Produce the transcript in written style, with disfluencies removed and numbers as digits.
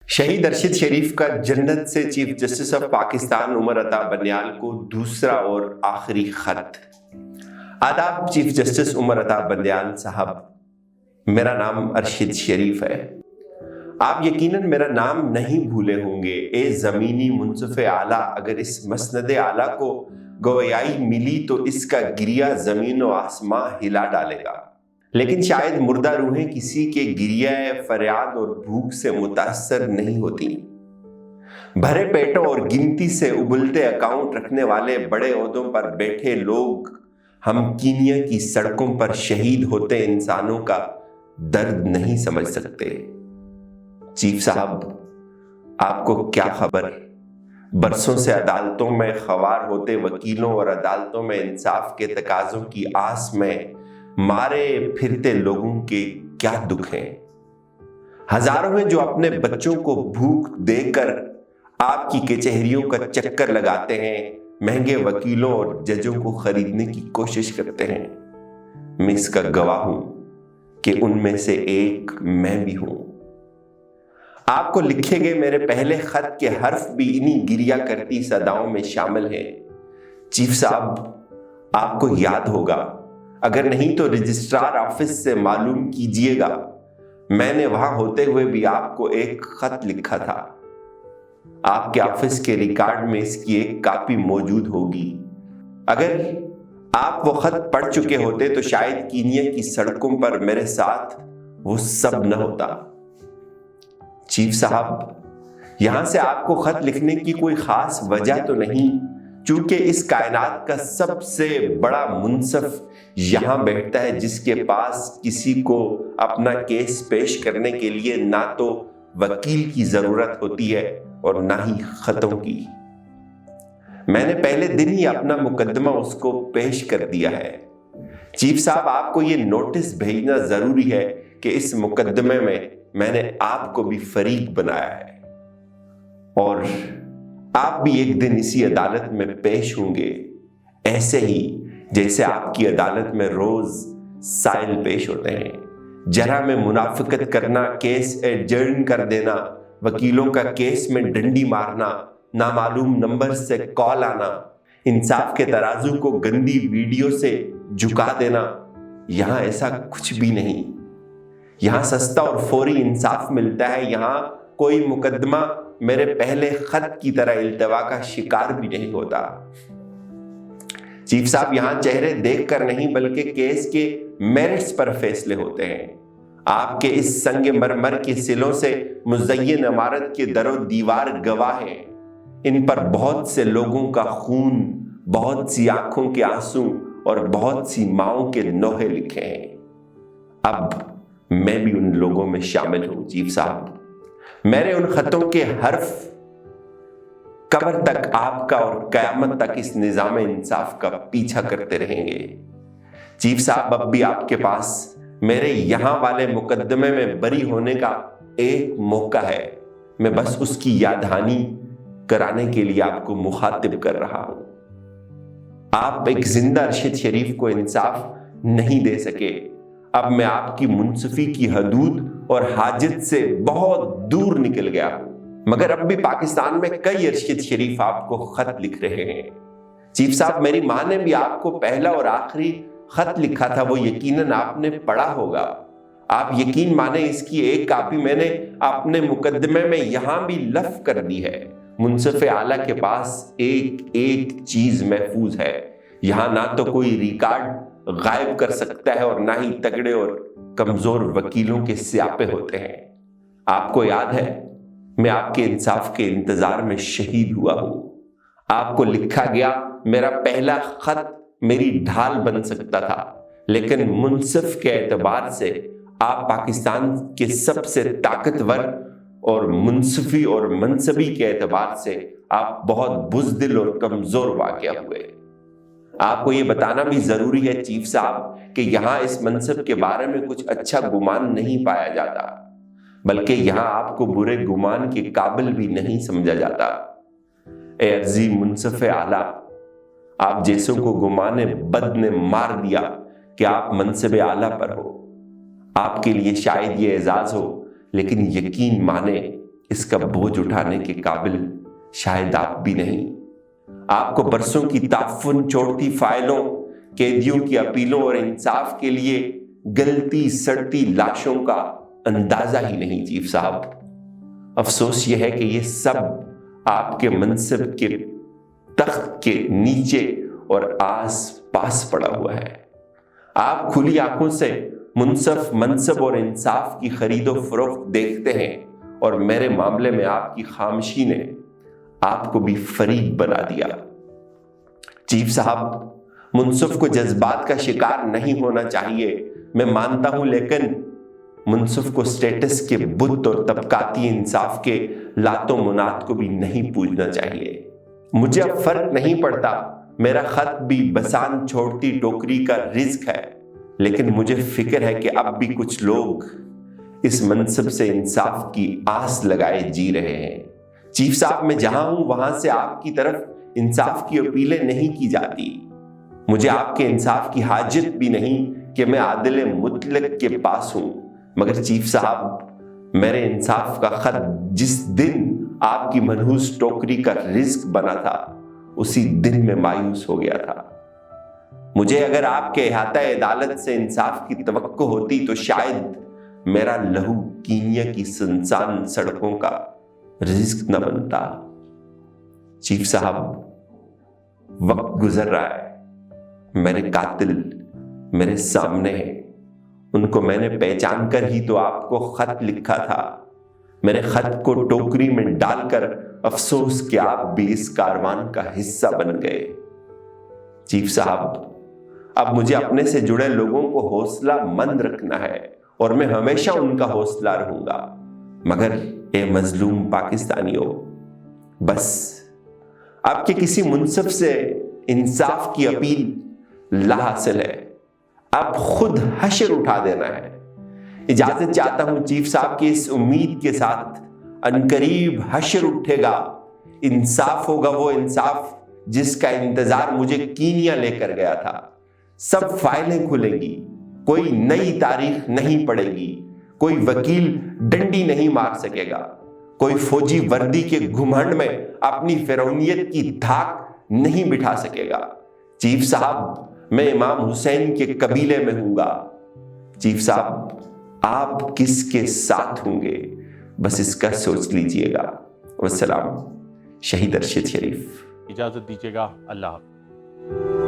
शहीद अरशद शरीफ का जन्नत से chief justice of Pakistan Umar Ata Bandial को दूसरा और आखिरी खत। आदाब चीफ जस्टिस उमर अता बनियाल साहब, मेरा नाम अरशद शरीफ है। आप यकीनन मेरा नाम नहीं भूले होंगे। ए ज़मीनी मुंसिफ आला, अगर इस मसनद आला को गवैयाई मिली तो इसका गिरिया ज़मीन व आसमां हिला डालेगा। लेकिन शायद मुर्दा रूहें किसी के गिरिया फरियाद और भूख से मुतासर नहीं होती। भरे पेटों और गिनती से उबलते अकाउंट रखने वाले बड़े ओहदों पर बैठे लोग हम कीनिया की सड़कों पर शहीद होते इंसानों का दर्द नहीं समझ सकते। चीफ साहब, आपको क्या खबर, बरसों से अदालतों में खवार होते वकीलों और अदालतों में इंसाफ के तकाजों की आस में मारे फिरते लोगों के क्या दुख हैं। हजारों हैं जो अपने बच्चों को भूख देकर आपकी कचहरियों का चक्कर लगाते हैं, महंगे वकीलों और जजों को खरीदने की कोशिश करते हैं। मैं इसका गवाह हूं कि उनमें से एक मैं भी हूं। आपको लिखे गए मेरे पहले खत के हर्फ भी इन्हीं गिरिया करती सदाओं में शामिल हैं। चीफ साहब, आपको याद होगा, अगर नहीं तो रजिस्ट्रार ऑफिस से मालूम कीजिएगा, मैंने वहां होते हुए भी आपको एक खत लिखा था। आपके ऑफिस के रिकॉर्ड में इसकी एक कॉपी मौजूद होगी। अगर आप वो खत पढ़ चुके होते तो शायद कीनिया की सड़कों पर मेरे साथ वो सब न होता। चीफ साहब, यहां से आपको खत लिखने की कोई खास वजह तो नहीं, चूंकि इस कायनात का सबसे बड़ा मुंसफ यहां बैठता है जिसके पास किसी को अपना केस पेश करने के लिए ना तो वकील की जरूरत होती है और ना ही खतों की। मैंने पहले दिन ही अपना मुकदमा उसको पेश कर दिया है। चीफ साहब, आपको ये नोटिस भेजना जरूरी है कि इस मुकदमे में मैंने आपको भी फरीक बनाया है और आप भी एक दिन इसी अदालत में पेश होंगे, ऐसे ही जैसे आपकी अदालत में रोज साइल पेश होते हैं। जरा में मुनाफिकत करना, केस एडजर्न कर देना, वकीलों का केस में डंडी मारना, नामालूम नंबर से कॉल आना, इंसाफ के तराजू को गंदी वीडियो से झुका देना, यहां ऐसा कुछ भी नहीं। यहां सस्ता और फौरी इंसाफ मिलता है। यहां कोई मुकदमा मेरे पहले खत की तरह इल्तवा का शिकार भी नहीं होता। चीफ साहब, यहां चेहरे देखकर नहीं बल्कि केस के मेरिट्स पर फैसले होते हैं। आपके इस संगे मरमर के सिलों से मुज़य्यन इमारत के दरो दीवार गवाह हैं। इन पर बहुत से लोगों का खून, बहुत सी आंखों के आंसू और बहुत सी माओं के नोहे लिखे हैं। अब मैं भी उन लोगों में शामिल हूं। चीफ साहब, मेरे उन खतों के हर्फ कब्र तक आपका और कयामत तक इस निजाम इंसाफ का पीछा करते रहेंगे। चीफ साहब, अब भी आपके पास मेरे यहां वाले मुकदमे में बरी होने का एक मौका है। मैं बस उसकी यादहानी कराने के लिए आपको मुखातिब कर रहा हूं। आप एक जिंदा अरशद शरीफ को इंसाफ नहीं दे सके। अब मैं आपकी मुंसिफी की हदूद और हाजत से बहुत दूर निकल गया हूं, मगर अब भी पाकिस्तान में कई अरशद शरीफ आपको खत लिख रहे हैं। चीफ साहब, मेरी मां ने भी आपको पहला और आखिरी खत लिखा था, वो यकीनन आपने पढ़ा होगा। आप यकीन माने, इसकी एक कॉपी मैंने अपने मुकदमे में यहां भी लफ कर दी है। मुंसिफ आला के पास एक एक चीज महफूज है। यहां ना तो कोई रिकॉर्ड गायब कर सकता है और ना ही तगड़े और कमजोर वकीलों के स्यापे होते हैं। आपको याद है, मैं आपके इंसाफ के इंतजार में शहीद हुआ हूं। आपको लिखा गया मेरा पहला खत मेरी ढाल बन सकता था, लेकिन मुंसिफ के एतबार से आप पाकिस्तान के सबसे ताकतवर और मुंसिफी और मनसबी के एतबार से आप बहुत बुज़दिल और कमजोर वाक़या हुए। आपको ये बताना भी जरूरी है चीफ साहब कि यहाँ इस मनसब के बारे में कुछ अच्छा गुमान नहीं पाया जाता, बल्कि यहाँ आपको बुरे गुमान के काबिल भी नहीं समझा जाता। ए अर्जी मुंसिफ आला, आप जैसों को गुमाने बद ने मार दिया कि आप मनसब आला पर हो। आपके लिए शायद ये एजाज हो, लेकिन यकीन माने اس کا بوجھ اٹھانے کے قابل شاید آپ بھی نہیں۔ آپ کو برسوں کی تعفن چھوڑتی فائلوں، قیدیوں کی اپیلوں اور انصاف کے لیے گلتی سڑتی لاشوں کا اندازہ ہی نہیں چیف صاحب۔ افسوس یہ ہے کہ یہ سب آپ کے منصب کے تخت کے نیچے اور آس پاس پڑا ہوا ہے۔ آپ کھلی آنکھوں سے منصف منصب اور انصاف کی خرید و فروخت دیکھتے ہیں، اور میرے معاملے میں آپ کی خاموشی نے آپ کو بھی فریب بنا دیا۔ چیف صاحب، منصف کو جذبات کا شکار نہیں ہونا چاہیے، میں مانتا ہوں، لیکن منصف کو سٹیٹس کے بت اور طبقاتی انصاف کے لات و منات کو بھی نہیں پوجنا چاہیے۔ مجھے اب فرق نہیں پڑتا، میرا خط بھی بسان چھوڑتی ٹوکری کا رزق ہے، لیکن مجھے فکر ہے کہ اب بھی کچھ لوگ اس منصب سے انصاف کی آس لگائے جی رہے ہیں۔ چیف صاحب، میں جہاں ہوں وہاں سے آپ کی طرف انصاف کی اپیلیں نہیں کی جاتی۔ مجھے آپ کے انصاف کی حاجت بھی نہیں کہ میں عادل مطلق کے پاس ہوں، مگر چیف صاحب، میرے انصاف کا خط جس دن آپ کی منحوس ٹوکری کا رزق بنا تھا، اسی دن میں مایوس ہو گیا تھا۔ مجھے اگر آپ کے احاطہ عدالت سے انصاف کی توقع ہوتی تو شاید میرا لہو کینیا کی سنسان سڑکوں کا رزق نہ بنتا۔ چیف صاحب، وقت گزر رہا ہے، میرے قاتل میرے سامنے ہیں، ان کو میں نے پہچان کر ہی تو آپ کو خط لکھا تھا۔ میرے خط کو ٹوکری میں ڈال کر افسوس کہ آپ بھی اس کاروان کا حصہ بن گئے۔ چیف صاحب، اب مجھے اپنے سے جڑے لوگوں کو حوصلہ مند رکھنا ہے، اور میں ہمیشہ ان کا حوصلہ رہوں گا، مگر اے مظلوم پاکستانیوں، بس آپ کے کسی منصف سے انصاف کی اپیل لا حاصل ہے، اب خود حشر اٹھا دینا ہے۔ اجازت چاہتا ہوں چیف صاحب کی اس امید کے ساتھ، عنقریب حشر اٹھے گا، انصاف ہوگا، وہ انصاف جس کا انتظار مجھے کینیا لے کر گیا تھا۔ سب فائلیں کھلیں گی، کوئی نئی تاریخ نہیں پڑے گی، کوئی وکیل ڈنڈی نہیں مار سکے گا، کوئی فوجی وردی کے گھمنڈ میں اپنی فرعونیت کی دھاک نہیں بٹھا سکے گا۔ چیف صاحب، میں امام حسین کے قبیلے میں ہوں گا۔ چیف صاحب، آپ کس کے ساتھ ہوں گے، بس اس کا سوچ لیجئے گا۔ والسلام، شہید ارشد شریف۔ اجازت دیجیے گا، اللہ حافظ۔